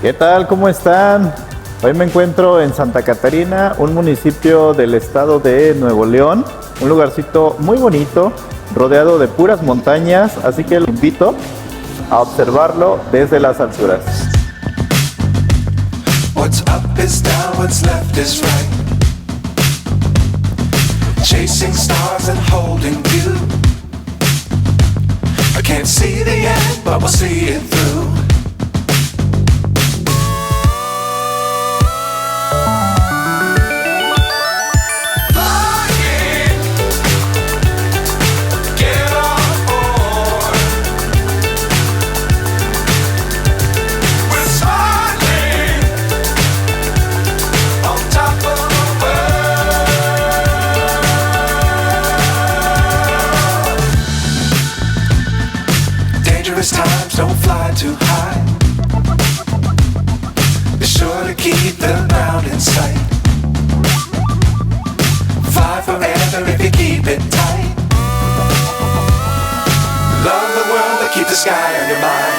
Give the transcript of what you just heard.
¿Qué tal? ¿Cómo están? Hoy me encuentro en Santa Catarina, un municipio del estado de Nuevo León, un lugarcito muy bonito, rodeado de puras montañas, así que lo invito a observarlo desde las alturas. What's up is down, what's left is right. Chasing stars and holding you. I can't see the end, but we'll see it through. Times don't fly too high. Be sure to keep the ground in sight. Fly forever if you keep it tight. Love the world but keep the sky on your mind.